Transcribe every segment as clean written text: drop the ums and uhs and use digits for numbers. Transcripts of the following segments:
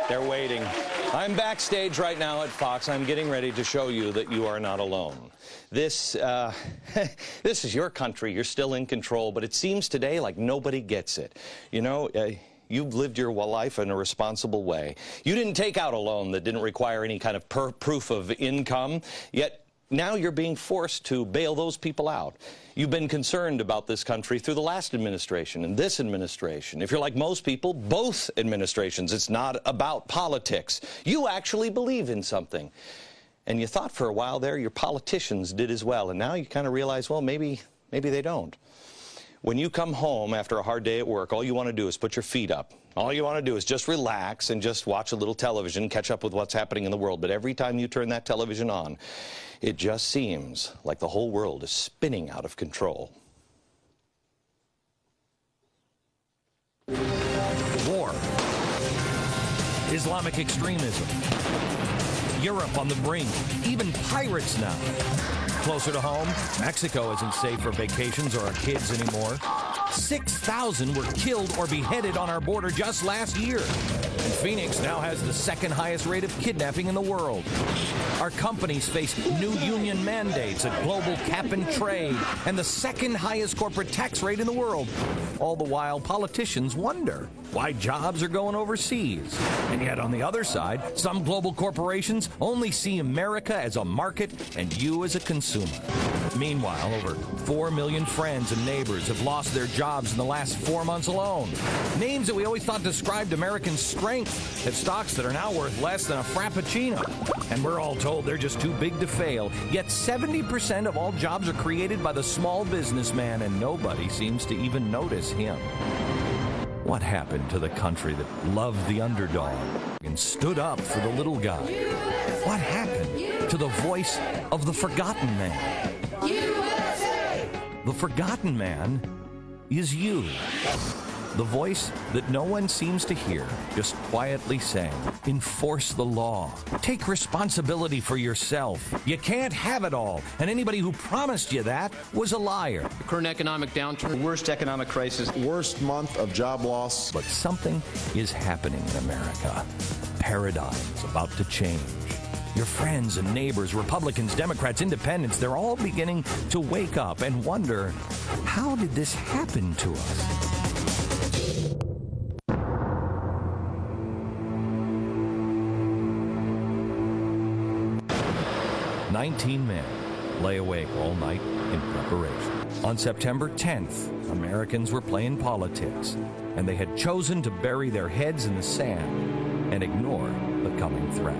They're waiting. I'm backstage right now at Fox. I'm getting ready to show you that you are not alone. This is your country. You're still in control, but it seems today like nobody gets it. You know, you've lived your life in a responsible way. You didn't take out a loan that didn't require any kind of proof of income, yet now you're being forced to bail those people out. You've been concerned about this country through the last administration and this administration. If you're like most people, both administrations, it's not about politics. You actually believe in something. And you thought for a while there your politicians did as well, and now you kind of realize, well, maybe they don't. When you come home after a hard day at work, all you want to do is put your feet up. All you want to do is just relax and just watch a little television, catch up with what's happening in the world. But every time you turn that television on, it just seems like the whole world is spinning out of control. War, Islamic extremism, Europe on the brink, even pirates now. Closer to home, Mexico isn't safe for vacations or our kids anymore. 6,000 were killed or beheaded on our border just last year. And Phoenix now has the second highest rate of kidnapping in the world. Our companies face new union mandates, a global cap and trade, and the second highest corporate tax rate in the world. All the while, politicians wonder why jobs are going overseas. And yet, on the other side, some global corporations only see America as a market and you as a consumer. Meanwhile, over 4 million friends and neighbors have lost their jobs in the last 4 months alone. Names that we always thought described American strength have stocks that are now worth less than a Frappuccino. And we're all told they're just too big to fail. Yet 70% of all jobs are created by the small businessman, and nobody seems to even notice him. What happened to the country that loved the underdog and stood up for the little guy? What happened to the voice of the forgotten man? USA! The forgotten man is you. The voice that no one seems to hear, just quietly saying, enforce the law. Take responsibility for yourself. You can't have it all. And anybody who promised you that was a liar. The current economic downturn. Worst economic crisis. Worst month of job loss. But something is happening in America. Paradigms about to change. Your friends and neighbors, Republicans, Democrats, Independents, they're all beginning to wake up and wonder, how did this happen to us? 19 men lay awake all night in preparation. On September 10th, Americans were playing politics, and they had chosen to bury their heads in the sand and ignore the coming threat.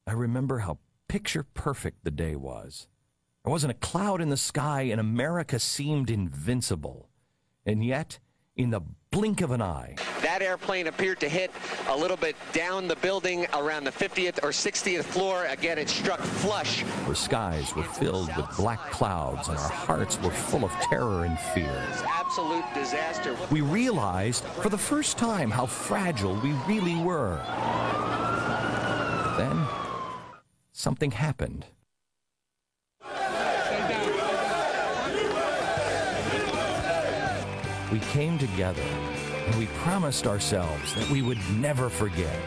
I remember how picture perfect the day was. There wasn't a cloud in the sky, and America seemed invincible. And yet, in the blink of an eye, that airplane appeared to hit a little bit down the building around the 50th or 60th floor. Again, it struck flush. Our skies were filled with black clouds, and our hearts were full of terror and fear. Absolute disaster. We realized for the first time how fragile we really were. Then, something happened. We came together, and we promised ourselves that we would never forget.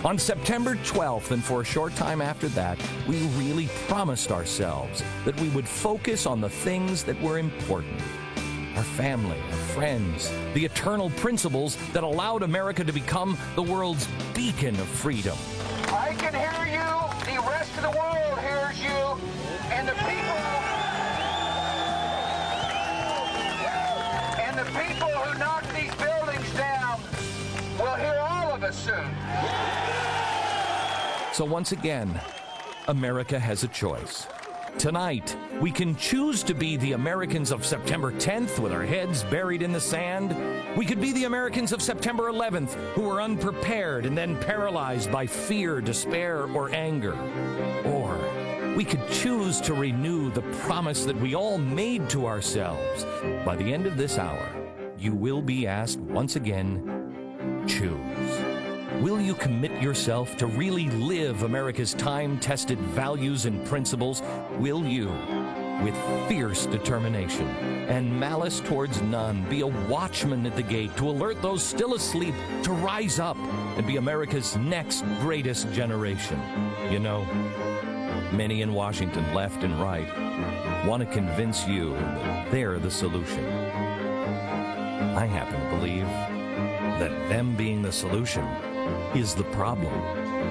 On September 12th, and for a short time after that, we really promised ourselves that we would focus on the things that were important. Our family, our friends, the eternal principles that allowed America to become the world's beacon of freedom. I can hear you, the rest of the world hears you, and the people who knock these buildings down will hear all of us soon. So once again, America has a choice. Tonight, we can choose to be the Americans of September 10th with our heads buried in the sand. We could be the Americans of September 11th who were unprepared and then paralyzed by fear, despair, or anger. Or we could choose to renew the promise that we all made to ourselves. By the end of this hour, you will be asked once again, choose. Will you commit yourself to really live America's time-tested values and principles? Will you with fierce determination and malice towards none. Be a watchman at the gate to alert those still asleep to rise up and be America's next greatest generation. You know, many in Washington, left and right, want to convince you that they're the solution. I happen to believe that them being the solution is the problem.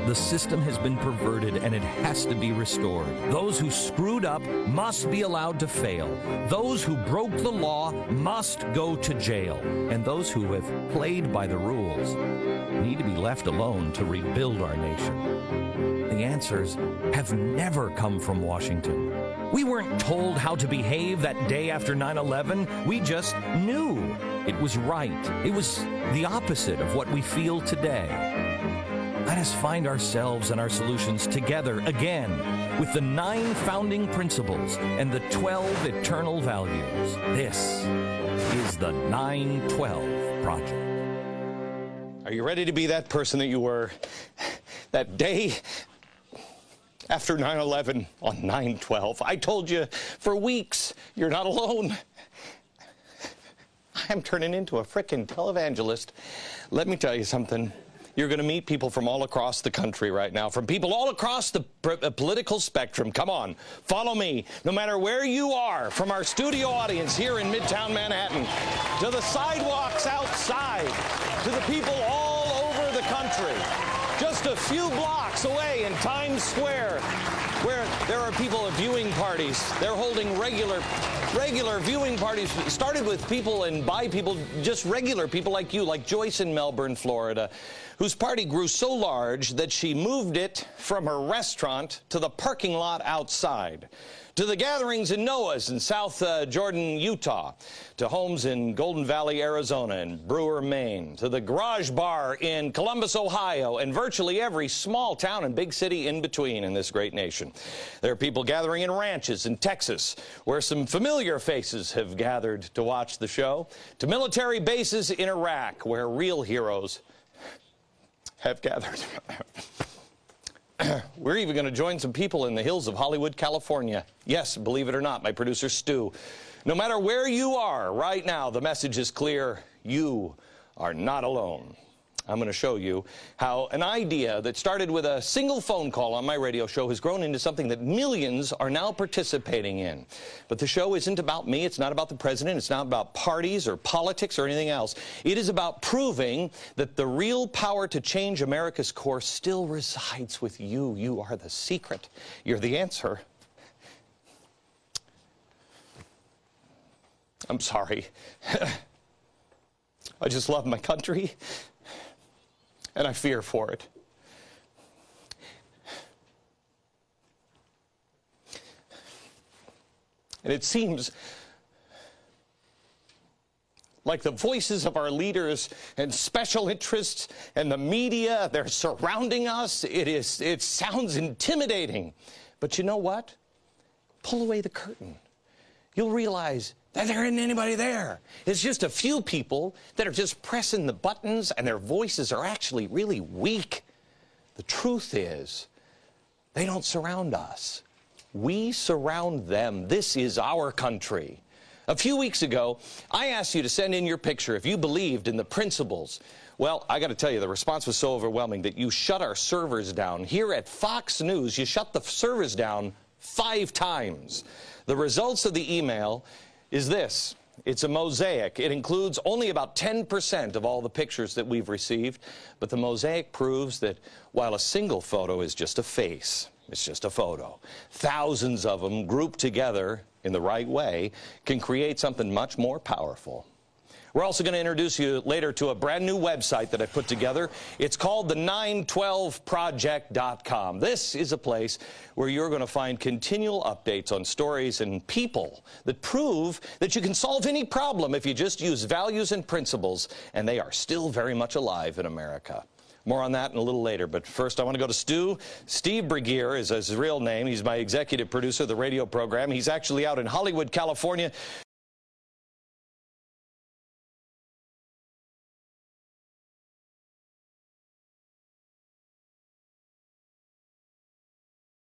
The system has been perverted and it has to be restored. Those who screwed up must be allowed to fail. Those who broke the law must go to jail. And those who have played by the rules need to be left alone to rebuild our nation. The answers have never come from Washington. We weren't told how to behave that day after 9/11. We just knew it was right. It was the opposite of what we feel today. Let us find ourselves and our solutions together again with the 9 founding principles and the 12 eternal values. This is the 9/12 Project. Are you ready to be that person that you were that day after 9/11 on 9/12? I told you for weeks, you're not alone. I'm turning into a frickin' televangelist. Let me tell you something. You're going to meet people from all across the country right now, from people all across the political spectrum. Come on, follow me. No matter where you are, from our studio audience here in Midtown Manhattan, to the sidewalks outside, to the people all over the country. Just a few blocks away in Times Square, where there are people at viewing parties. They're holding regular viewing parties. It started with people and by people, just regular people like you, like Joyce in Melbourne, Florida, whose party grew so large that she moved it from her restaurant to the parking lot outside. To the gatherings in Noah's in South Jordan, Utah, to homes in Golden Valley, Arizona, and Brewer, Maine, to the Garage Bar in Columbus, Ohio, and virtually every small town and big city in between in this great nation. There are people gathering in ranches in Texas, where some familiar faces have gathered to watch the show, to military bases in Iraq, where real heroes have gathered. We're even going to join some people in the hills of Hollywood, California. Yes, believe it or not, my producer Stu. No matter where you are right now, the message is clear. You are not alone. I'm going to show you how an idea that started with a single phone call on my radio show has grown into something that millions are now participating in. But the show isn't about me. It's not about the president. It's not about parties or politics or anything else. It is about proving that the real power to change America's course still resides with you. You are the secret. You're the answer. I'm sorry. I just love my country. And I fear for it. And it seems like the voices of our leaders and special interests and the media, they're surrounding us. It sounds intimidating. But you know what? Pull away the curtain. You'll realize that there isn't anybody there. It's just a few people that are just pressing the buttons, and their voices are actually really weak. The truth is, they don't surround us. We surround them. This is our country. A few weeks ago, I asked you to send in your picture if you believed in the principles. Well, I got to tell you, the response was so overwhelming that you shut our servers down. Here at Fox News, you shut the servers down 5 times. The results of the email is this. It's a mosaic. It includes only about 10% of all the pictures that we've received, but the mosaic proves that while a single photo is just a face, it's just a photo, thousands of them grouped together in the right way can create something much more powerful. We're also going to introduce you later to a brand new website that I put together. It's called the 912project.com. This is a place where you're going to find continual updates on stories and people that prove that you can solve any problem if you just use values and principles, and they are still very much alive in America. More on that in a little later, but first I want to go to Stu. Steve Bregeer is his real name. He's my executive producer of the radio program. He's actually out in Hollywood, California,